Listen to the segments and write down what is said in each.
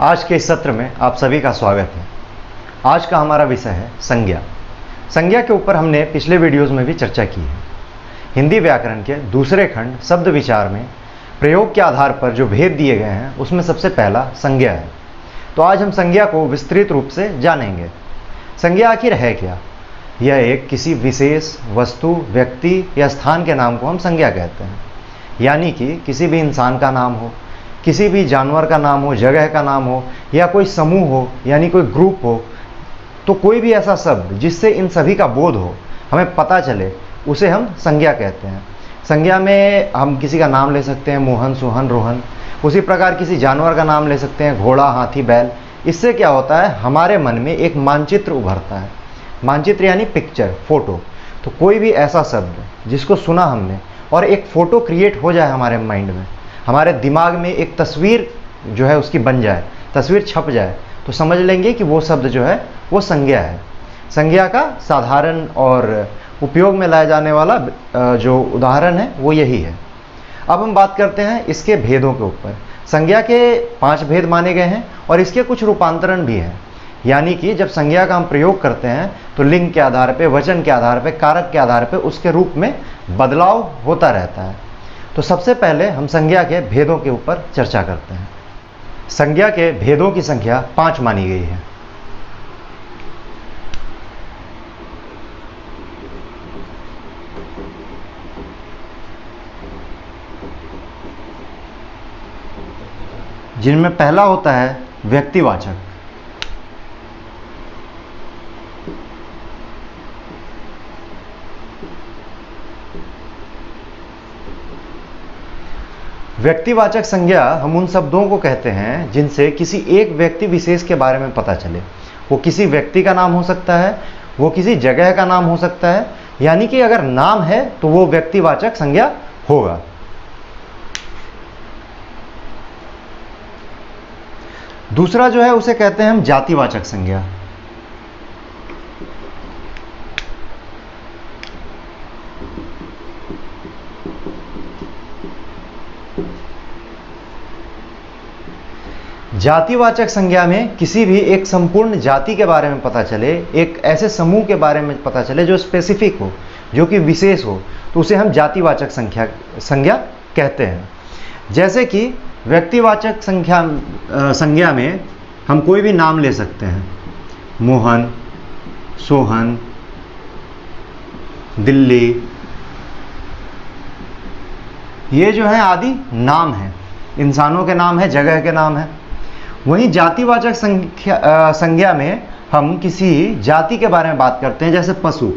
आज के इस सत्र में आप सभी का स्वागत है। आज का हमारा विषय है संज्ञा। संज्ञा के ऊपर हमने पिछले वीडियोस में भी चर्चा की है। हिंदी व्याकरण के दूसरे खंड शब्द विचार में प्रयोग के आधार पर जो भेद दिए गए हैं उसमें सबसे पहला संज्ञा है। तो आज हम संज्ञा को विस्तृत रूप से जानेंगे। संज्ञा आखिर है क्या? यह एक किसी विशेष वस्तु, व्यक्ति या स्थान के नाम को हम संज्ञा कहते हैं। यानी कि किसी भी इंसान का नाम हो, किसी भी जानवर का नाम हो, जगह का नाम हो, या कोई समूह हो यानी कोई ग्रुप हो, तो कोई भी ऐसा शब्द जिससे इन सभी का बोध हो, हमें पता चले, उसे हम संज्ञा कहते हैं। संज्ञा में हम किसी का नाम ले सकते हैं, मोहन, सोहन, रोहन। उसी प्रकार किसी जानवर का नाम ले सकते हैं, घोड़ा, हाथी, बैल। इससे क्या होता है, हमारे मन में एक मानचित्र उभरता है। मानचित्र यानी पिक्चर, फोटो। तो कोई भी ऐसा शब्द जिसको सुना हमने और एक फ़ोटो क्रिएट हो जाए हमारे माइंड में, हमारे दिमाग में एक तस्वीर जो है उसकी बन जाए, तस्वीर छप जाए, तो समझ लेंगे कि वो शब्द जो है वो संज्ञा है। संज्ञा का साधारण और उपयोग में लाया जाने वाला जो उदाहरण है वो यही है। अब हम बात करते हैं इसके भेदों के ऊपर। संज्ञा के 5 भेद माने गए हैं और इसके कुछ रूपांतरण भी हैं। यानी कि जब संज्ञा का हम प्रयोग करते हैं तो लिंग के आधार पे, वचन के आधार पे, कारक के आधार पे उसके रूप में बदलाव होता रहता है। तो सबसे पहले हम संज्ञा के भेदों के ऊपर चर्चा करते हैं। संज्ञा के भेदों की संख्या 5 मानी गई है। जिनमें पहला होता है व्यक्तिवाचक। व्यक्तिवाचक संज्ञा हम उन शब्दों को कहते हैं जिनसे किसी एक व्यक्ति विशेष के बारे में पता चले। वो किसी व्यक्ति का नाम हो सकता है, वो किसी जगह का नाम हो सकता है। यानी कि अगर नाम है तो वो व्यक्तिवाचक संज्ञा होगा। दूसरा जो है उसे कहते हैं हम जातिवाचक संज्ञा। जातिवाचक संज्ञा में किसी भी एक संपूर्ण जाति के बारे में पता चले, एक ऐसे समूह के बारे में पता चले जो स्पेसिफिक हो, जो कि विशेष हो, तो उसे हम जातिवाचक संज्ञा कहते हैं। जैसे कि व्यक्तिवाचक संज्ञा में हम कोई भी नाम ले सकते हैं, मोहन, सोहन, दिल्ली, ये जो है आदि नाम है, इंसानों के नाम है, जगह के नाम है। वहीं जातिवाचक संज्ञा में हम किसी जाति के बारे में बात करते हैं, जैसे पशु।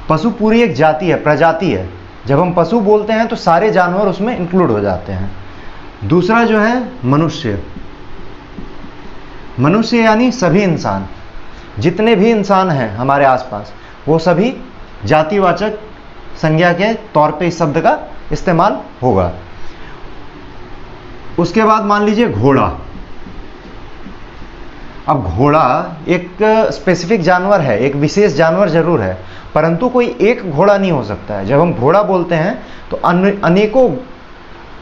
पशु पूरी एक जाति है, प्रजाति है। जब हम पशु बोलते हैं तो सारे जानवर उसमें इंक्लूड हो जाते हैं। दूसरा जो है मनुष्य। मनुष्य यानी सभी इंसान, जितने भी इंसान हैं हमारे आसपास, वो सभी जातिवाचक संज्ञा के तौर पे इस शब्द का इस्तेमाल होगा। उसके बाद मान लीजिए घोड़ा। अब घोड़ा एक स्पेसिफिक जानवर है, एक विशेष जानवर जरूर है, परंतु कोई एक घोड़ा नहीं हो सकता है। जब हम घोड़ा बोलते हैं तो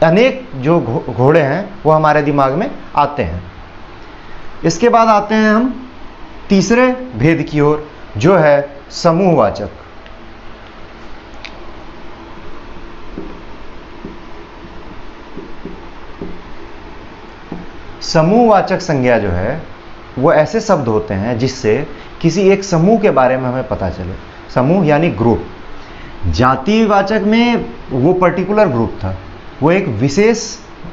अनेक जो घोड़े हैं वो हमारे दिमाग में आते हैं। इसके बाद आते हैं हम तीसरे भेद की ओर, जो है समूहवाचक। समूहवाचक संज्ञा जो है वो ऐसे शब्द होते हैं जिससे किसी एक समूह के बारे में हमें पता चले। समूह यानी ग्रुप। जातिवाचक में वो पर्टिकुलर ग्रुप था, वो एक विशेष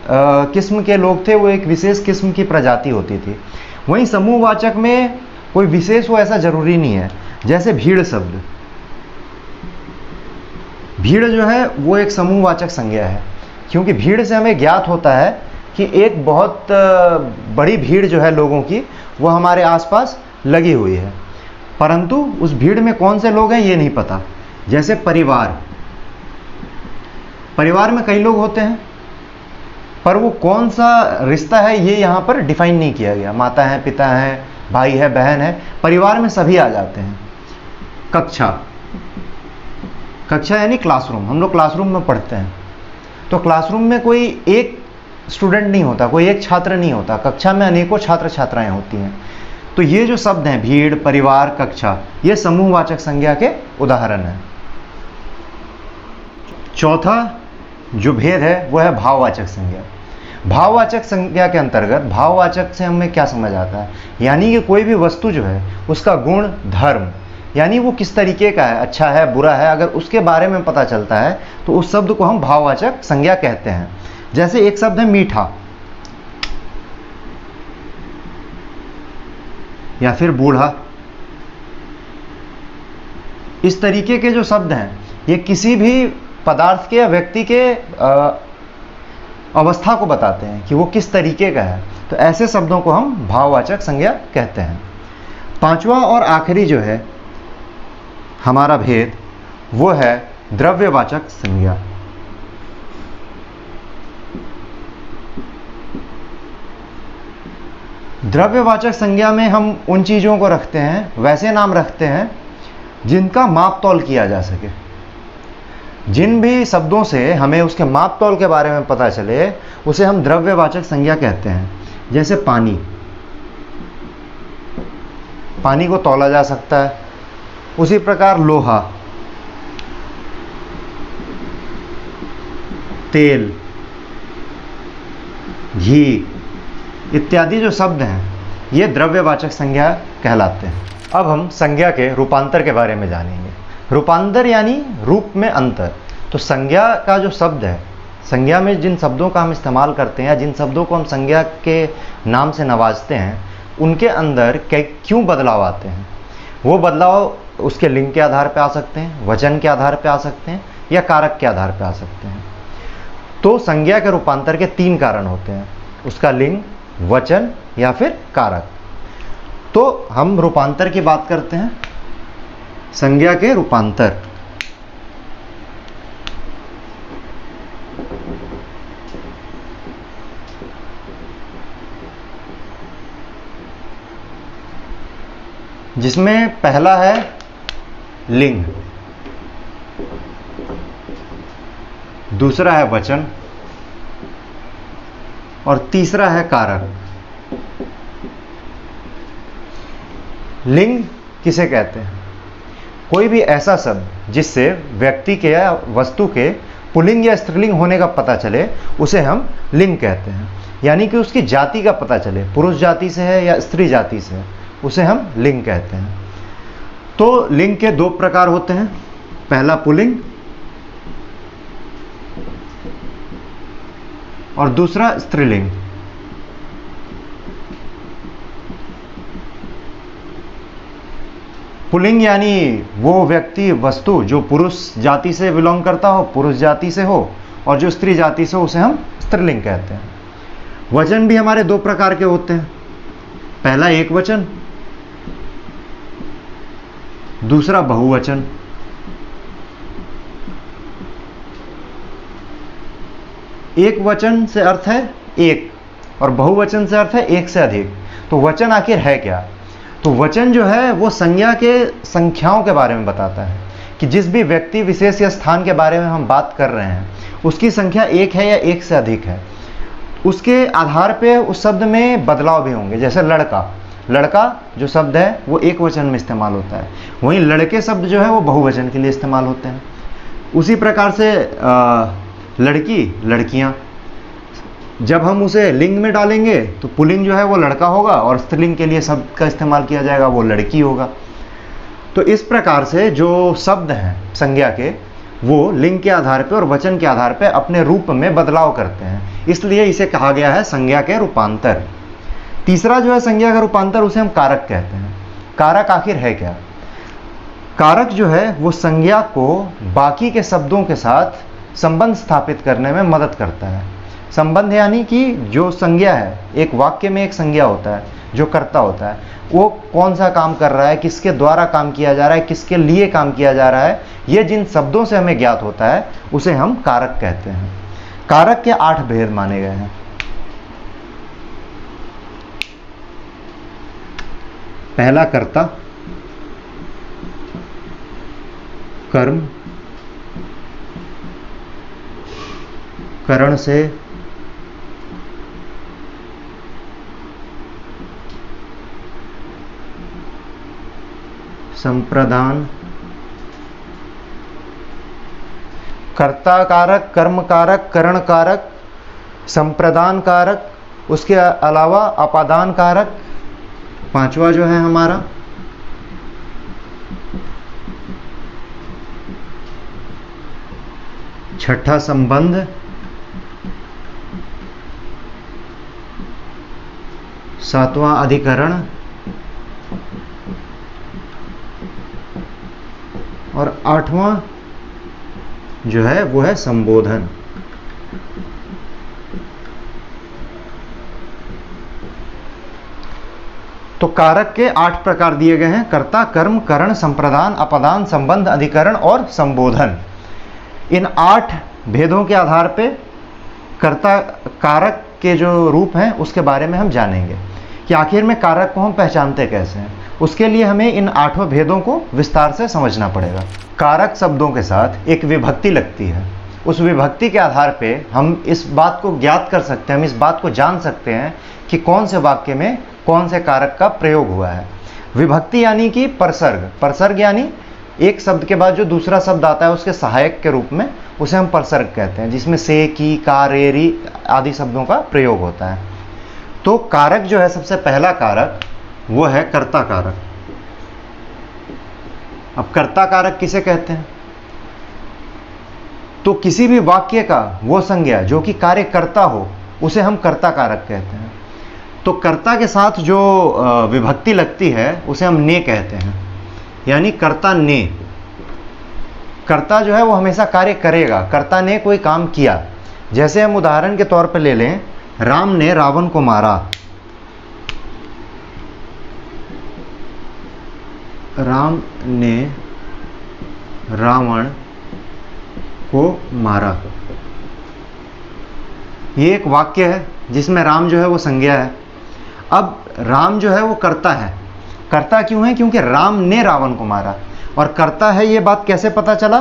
किस्म के लोग थे, वो एक विशेष किस्म की प्रजाति होती थी। वहीं समूहवाचक में कोई विशेष हो ऐसा जरूरी नहीं है। जैसे भीड़ शब्द, भीड़ जो है वो एक समूहवाचक संज्ञा है, क्योंकि भीड़ से हमें ज्ञात होता है कि एक बहुत बड़ी भीड़ जो है लोगों की वो हमारे आसपास लगी हुई है, परंतु उस भीड़ में कौन से लोग हैं ये नहीं पता। जैसे परिवार, परिवार में कई लोग होते हैं पर वो कौन सा रिश्ता है ये यहाँ पर डिफाइन नहीं किया गया। माता है, पिता है, भाई है, बहन है, परिवार में सभी आ जाते हैं। कक्षा, कक्षा यानी क्लासरूम। हम लोग क्लासरूम में पढ़ते हैं, तो क्लासरूम में कोई एक स्टूडेंट नहीं होता, कोई एक छात्र नहीं होता, कक्षा में अनेकों छात्र छात्राएं होती हैं। तो ये जो शब्द हैं भीड़, परिवार, कक्षा, ये समूहवाचक संज्ञा के उदाहरण हैं। चौथा जो भेद है वो है भाववाचक संज्ञा। भाववाचक संज्ञा के अंतर्गत भाववाचक से हमें क्या समझ आता है, यानी कि कोई भी वस्तु जो है उसका गुण, धर्म, यानी वो किस तरीके का है, अच्छा है, बुरा है, अगर उसके बारे में पता चलता है तो उस शब्द को हम भाववाचक संज्ञा कहते हैं। जैसे एक शब्द है मीठा या फिर बूढ़ा। इस तरीके के जो शब्द हैं ये किसी भी पदार्थ के या व्यक्ति के अवस्था को बताते हैं कि वो किस तरीके का है। तो ऐसे शब्दों को हम भाववाचक संज्ञा कहते हैं। पांचवा और आखिरी जो है हमारा भेद वो है द्रव्यवाचक संज्ञा। द्रव्यवाचक संज्ञा में हम उन चीज़ों को रखते हैं, वैसे नाम रखते हैं जिनका माप तौल किया जा सके। जिन भी शब्दों से हमें उसके माप तौल के बारे में पता चले उसे हम द्रव्यवाचक संज्ञा कहते हैं। जैसे पानी, पानी को तौला जा सकता है। उसी प्रकार लोहा, तेल, घी इत्यादि जो शब्द हैं ये द्रव्यवाचक संज्ञा कहलाते हैं। अब हम संज्ञा के रूपांतर के बारे में जानेंगे। रूपांतर यानी रूप में अंतर। तो संज्ञा का जो शब्द है, संज्ञा में जिन शब्दों का हम इस्तेमाल करते हैं या जिन शब्दों को हम संज्ञा के नाम से नवाजते हैं उनके अंदर क्यों बदलाव आते हैं। वो बदलाव उसके लिंग के आधार पर आ सकते हैं, वचन के आधार पर आ सकते हैं या कारक के आधार पर आ सकते हैं। तो संज्ञा के रूपांतर के 3 कारण होते हैं, उसका लिंग, वचन या फिर कारक। तो हम रूपांतर की बात करते हैं। संज्ञा के रूपांतर, जिसमें पहला है लिंग, दूसरा है वचन और तीसरा है कारक। लिंग किसे कहते हैं? कोई भी ऐसा शब्द जिससे व्यक्ति के या वस्तु के पुल्लिंग या स्त्रीलिंग होने का पता चले उसे हम लिंग कहते हैं। यानी कि उसकी जाति का पता चले, पुरुष जाति से है या स्त्री जाति से है, उसे हम लिंग कहते हैं। तो लिंग के 2 प्रकार होते हैं, पहला पुल्लिंग और दूसरा स्त्रीलिंग। पुल्लिंग यानी वो व्यक्ति, वस्तु जो पुरुष जाति से बिलोंग करता हो, पुरुष जाति से हो, और जो स्त्री जाति से हो उसे हम स्त्रीलिंग कहते हैं। वचन भी हमारे 2 प्रकार के होते हैं, पहला एक वचन, दूसरा बहुवचन। एक वचन से अर्थ है एक और बहुवचन से अर्थ है एक से अधिक। तो वचन आखिर है क्या? तो वचन जो है वो संज्ञा के संख्याओं के बारे में बताता है कि जिस भी व्यक्ति विशेष या स्थान के बारे में हम बात कर रहे हैं उसकी संख्या एक है या एक से अधिक है। उसके आधार पे उस शब्द में बदलाव भी होंगे। जैसे लड़का, लड़का जो शब्द है वो एक वचन में इस्तेमाल होता है, वहीं लड़के शब्द जो है वो बहुवचन के लिए इस्तेमाल होते हैं। उसी प्रकार से लड़की, लड़कियां, जब हम उसे लिंग में डालेंगे तो पुल्लिंग जो है वो लड़का होगा और स्त्रीलिंग के लिए शब्द का इस्तेमाल किया जाएगा वो लड़की होगा। तो इस प्रकार से जो शब्द हैं संज्ञा के वो लिंग के आधार पर और वचन के आधार पर अपने रूप में बदलाव करते हैं, इसलिए इसे कहा गया है संज्ञा के रूपांतर। तीसरा जो है संज्ञा का रूपांतर, उसे हम कारक कहते हैं। कारक आखिर है क्या? कारक जो है वो संज्ञा को बाकी के शब्दों के साथ संबंध स्थापित करने में मदद करता है। संबंध यानी कि जो संज्ञा है, एक वाक्य में एक संज्ञा होता है जो कर्ता होता है, वो कौन सा काम कर रहा है, किसके द्वारा काम किया जा रहा है, किसके लिए काम किया जा रहा है, ये जिन शब्दों से हमें ज्ञात होता है उसे हम कारक कहते हैं। कारक के 8 भेद माने गए हैं। पहला कर्ता, कर्म, करण से, संप्रदान, कर्ता कारक, कर्म कारक, करण कारक, संप्रदान कारक, उसके अलावा अपादान कारक, पांचवा जो है हमारा छठा संबंध, सातवां अधिकरण और आठवां जो है वो है संबोधन। तो कारक के 8 प्रकार दिए गए हैं: कर्ता, कर्म, करण, संप्रदान, अपदान, संबंध, अधिकरण और संबोधन। इन 8 भेदों के आधार पे कर्ता कारक के जो रूप हैं उसके बारे में हम जानेंगे कि आखिर में कारक को हम पहचानते कैसे हैं। उसके लिए हमें इन 8 भेदों को विस्तार से समझना पड़ेगा। कारक शब्दों के साथ एक विभक्ति लगती है। उस विभक्ति के आधार पे हम इस बात को ज्ञात कर सकते हैं, हम इस बात को जान सकते हैं कि कौन से वाक्य में कौन से कारक का प्रयोग हुआ है। विभक्ति यानी कि परसर्ग, परसर्ग यानी एक शब्द के बाद जो दूसरा शब्द आता है उसके सहायक के रूप में, उसे हम परसर्ग कहते हैं, जिसमें से, की, का, रे, री आदि शब्दों का प्रयोग होता है। तो कारक जो है, सबसे पहला कारक वो है कर्ता कारक। अब कर्ता कारक किसे कहते हैं? तो किसी भी वाक्य का वो संज्ञा जो कि कार्य करता हो उसे हम कर्ता कारक कहते हैं। तो कर्ता के साथ जो विभक्ति लगती है उसे हम ने कहते हैं, यानी कर्ता ने। कर्ता जो है वो हमेशा कार्य करेगा, कर्ता ने कोई काम किया। जैसे हम उदाहरण के तौर पर ले लें, राम ने रावण को मारा। राम ने रावण को मारा। ये एक वाक्य है जिसमें राम जो है वो संज्ञा है। अब राम जो है वो कर्ता है। कर्ता क्यों है? क्योंकि राम ने रावण को मारा। और कर्ता है ये बात कैसे पता चला?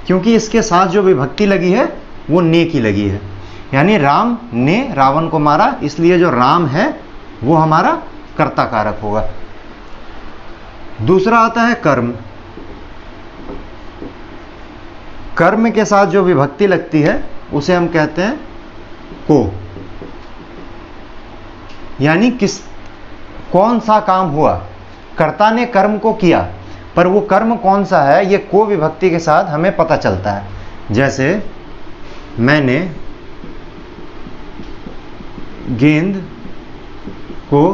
क्योंकि इसके साथ जो विभक्ति लगी है वो ने की लगी है, यानी राम ने रावण को मारा, इसलिए जो राम है वो हमारा कर्ता कारक होगा। दूसरा आता है कर्म। कर्म के साथ जो विभक्ति लगती है उसे हम कहते हैं को, यानी कौन सा काम हुआ। कर्ता ने कर्म को किया, पर वो कर्म कौन सा है ये को विभक्ति के साथ हमें पता चलता है। जैसे मैंने गेंद को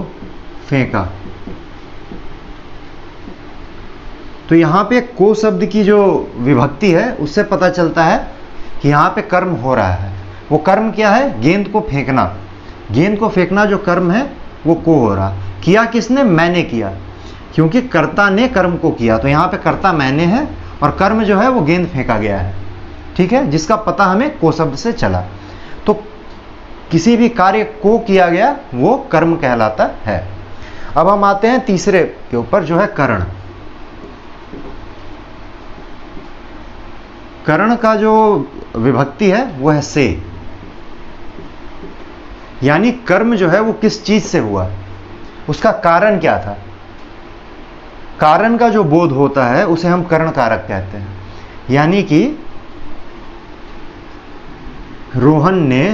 फेंका, तो यहां पे को शब्द की जो विभक्ति है उससे पता चलता है कि यहां पे कर्म हो रहा है। वो कर्म क्या है? गेंद को फेंकना। गेंद को फेंकना जो कर्म है वो को हो रहा। किया किसने? मैंने किया, क्योंकि कर्ता ने कर्म को किया। तो यहां पे कर्ता मैंने है और कर्म जो है वो गेंद फेंका गया है। ठीक है, जिसका पता हमें को शब्द से चला। तो किसी भी कार्य को किया गया वो कर्म कहलाता है। अब हम आते हैं तीसरे के ऊपर, जो है करण। करण का जो विभक्ति है वो है से, यानी कर्म जो है वो किस चीज से हुआ, उसका कारण क्या था। कारण का जो बोध होता है उसे हम करण कारक कहते हैं। यानी कि रोहन ने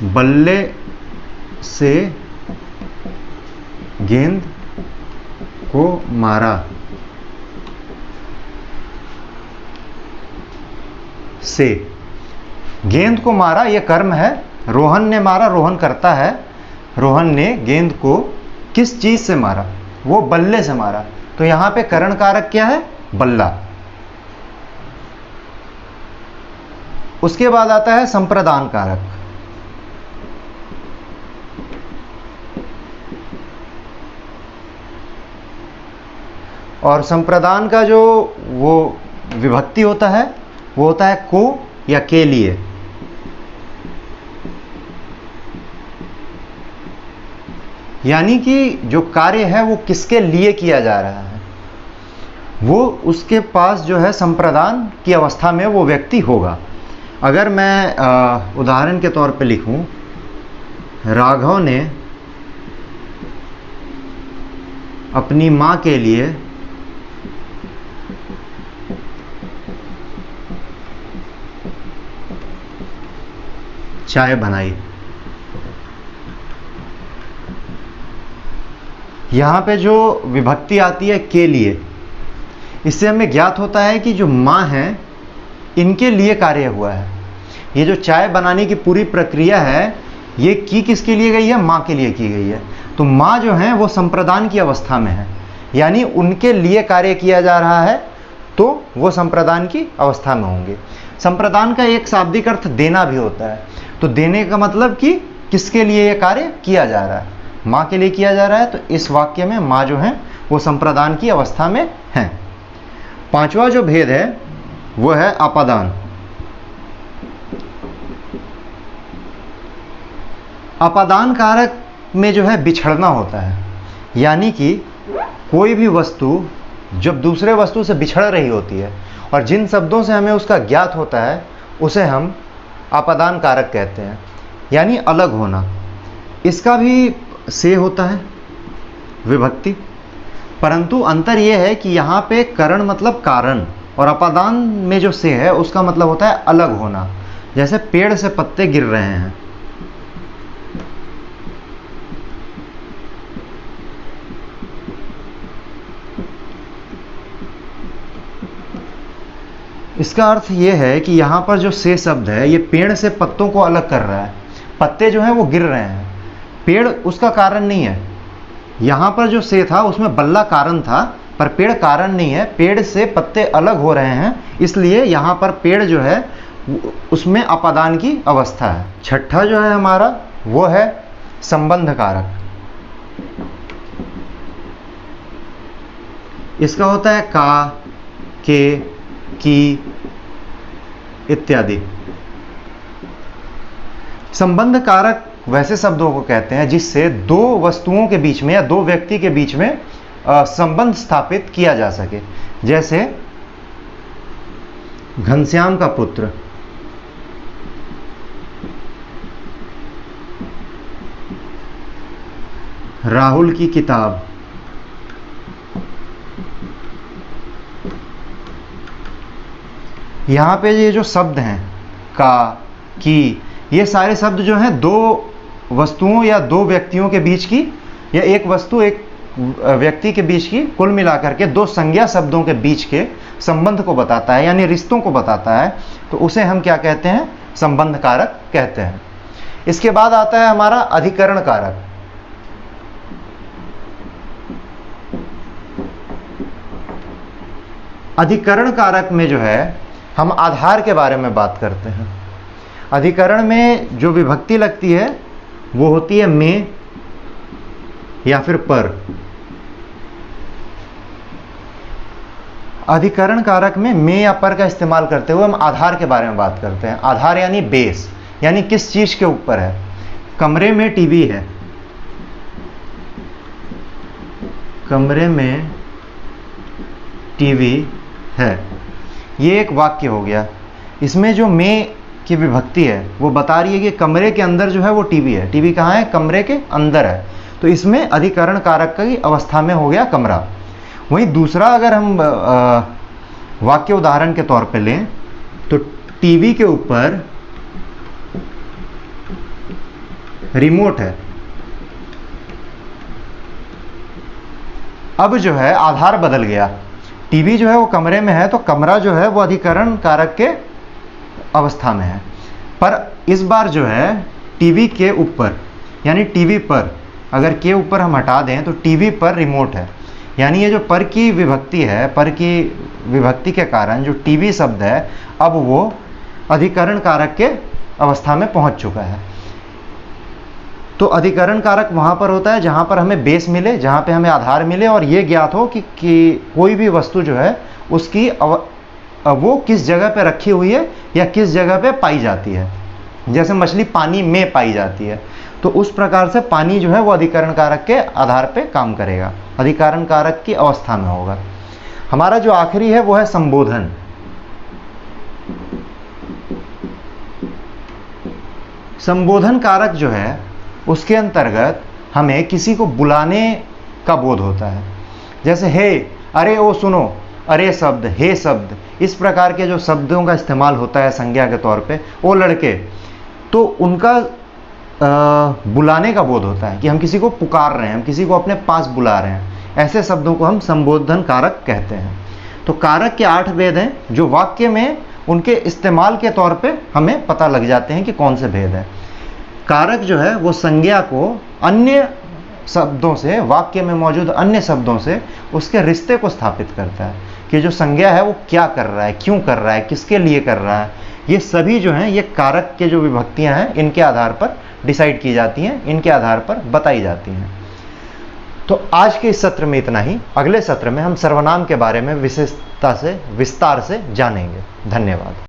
बल्ले से गेंद को मारा। से गेंद को मारा यह कर्म है। रोहन ने मारा, रोहन करता है। रोहन ने गेंद को किस चीज से मारा? वो बल्ले से मारा। तो यहां पे करण कारक क्या है? बल्ला। उसके बाद आता है संप्रदान कारक। और संप्रदान का जो वो विभक्ति होता है वो होता है को या के लिए। यानी कि जो कार्य है वो किसके लिए किया जा रहा है, वो उसके पास जो है संप्रदान की अवस्था में वो व्यक्ति होगा। अगर मैं उदाहरण के तौर पे लिखूं, राघव ने अपनी माँ के लिए चाय बनाई। यहाँ पे जो विभक्ति आती है के लिए, इससे हमें ज्ञात होता है कि जो माँ है इनके लिए कार्य हुआ है। ये जो चाय बनाने की पूरी प्रक्रिया है ये किसके लिए गई है? माँ के लिए की गई है। तो माँ जो है वो संप्रदान की अवस्था में है, यानी उनके लिए कार्य किया जा रहा है, तो वो संप्रदान की अवस्था में होंगे। संप्रदान का एक शाब्दिक अर्थ देना भी होता है। तो देने का मतलब कि किसके लिए ये कार्य किया जा रहा है? माँ के लिए किया जा रहा है। तो इस वाक्य में माँ जो है वो संप्रदान की अवस्था में है। पांचवा जो भेद है वो है अपादान। अपादान कारक में जो है बिछड़ना होता है, यानी कि कोई भी वस्तु जब दूसरे वस्तु से बिछड़ रही होती है और जिन शब्दों से हमें उसका ज्ञात होता है उसे हम अपादान कारक कहते हैं, यानी अलग होना। इसका भी से होता है विभक्ति, परंतु अंतर यह है कि यहाँ पे करण मतलब कारण और अपादान में जो से है उसका मतलब होता है अलग होना। जैसे पेड़ से पत्ते गिर रहे हैं, इसका अर्थ ये है कि यहाँ पर जो से शब्द है ये पेड़ से पत्तों को अलग कर रहा है। पत्ते जो हैं वो गिर रहे हैं, पेड़ उसका कारण नहीं है। यहाँ पर जो से था उसमें बल्ला कारण था, पर पेड़ कारण नहीं है। पेड़ से पत्ते अलग हो रहे हैं, इसलिए यहाँ पर पेड़ जो है उसमें अपादान की अवस्था है। छठा जो है हमारा वो है संबंध कारक। इसका होता है का, के, की इत्यादि। संबंध कारक वैसे शब्दों को कहते हैं जिससे दो वस्तुओं के बीच में या दो व्यक्ति के बीच में संबंध स्थापित किया जा सके। जैसे घनश्याम का पुत्र, राहुल की किताब, यहाँ पे ये जो शब्द हैं का, की, ये सारे शब्द जो हैं दो वस्तुओं या दो व्यक्तियों के बीच की या एक वस्तु एक व्यक्ति के बीच की कुल मिलाकर के दो संज्ञा शब्दों के बीच के संबंध को बताता है, यानी रिश्तों को बताता है। तो उसे हम क्या कहते हैं? संबंध कारक कहते हैं। इसके बाद आता है हमारा अधिकरण कारक। अधिकरण कारक में जो है हम आधार के बारे में बात करते हैं। अधिकरण में जो विभक्ति लगती है वो होती है में या फिर पर। अधिकरण कारक में या पर का इस्तेमाल करते हुए हम आधार के बारे में बात करते हैं। आधार यानी बेस, यानी किस चीज के ऊपर है। कमरे में टीवी है, कमरे में टीवी है, ये एक वाक्य हो गया। इसमें जो में की विभक्ति है वो बता रही है कि कमरे के अंदर जो है वो टीवी है। टीवी कहाँ है? कमरे के अंदर है। तो इसमें अधिकरण कारक की अवस्था में हो गया कमरा। वहीं दूसरा अगर हम वाक्य उदाहरण के तौर पे लें तो टीवी के ऊपर रिमोट है। अब जो है आधार बदल गया। टीवी जो है वो कमरे में है, तो कमरा जो है वो अधिकरण कारक के अवस्था में है। पर इस बार जो है टीवी के ऊपर, यानी टीवी पर, अगर के ऊपर हम हटा दें तो टीवी पर रिमोट है। यानी ये जो पर की विभक्ति है, पर की विभक्ति के कारण जो टीवी शब्द है अब वो अधिकरण कारक के अवस्था में पहुंच चुका है। तो अधिकरण कारक वहां पर होता है जहां पर हमें बेस मिले, जहां पे हमें आधार मिले और ये ज्ञात हो कि कोई भी वस्तु जो है उसकी वो किस जगह पे रखी हुई है या किस जगह पे पाई जाती है। जैसे मछली पानी में पाई जाती है, तो उस प्रकार से पानी जो है वो अधिकरण कारक के आधार पे काम करेगा, अधिकरण कारक की अवस्था में होगा। हमारा जो आखिरी है वो है संबोधन। संबोधन कारक जो है उसके अंतर्गत हमें किसी को बुलाने का बोध होता है। जैसे हे, अरे ओ सुनो, अरे शब्द, हे शब्द, इस प्रकार के जो शब्दों का इस्तेमाल होता है संज्ञा के तौर पे, ओ लड़के, तो उनका बुलाने का बोध होता है कि हम किसी को पुकार रहे हैं, हम किसी को अपने पास बुला रहे हैं। ऐसे शब्दों को हम संबोधन कारक कहते हैं। तो कारक के 8 भेद हैं जो वाक्य में उनके इस्तेमाल के तौर पे हमें पता लग जाते हैं कि कौन से भेद हैं। कारक जो है वो संज्ञा को अन्य शब्दों से, वाक्य में मौजूद अन्य शब्दों से उसके रिश्ते को स्थापित करता है कि जो संज्ञा है वो क्या कर रहा है, क्यों कर रहा है, किसके लिए कर रहा है। ये सभी जो हैं ये कारक के जो विभक्तियां हैं इनके आधार पर डिसाइड की जाती हैं, इनके आधार पर बताई जाती हैं। तो आज के इस सत्र में इतना ही। अगले सत्र में हम सर्वनाम के बारे में विशेषता से, विस्तार से जानेंगे। धन्यवाद।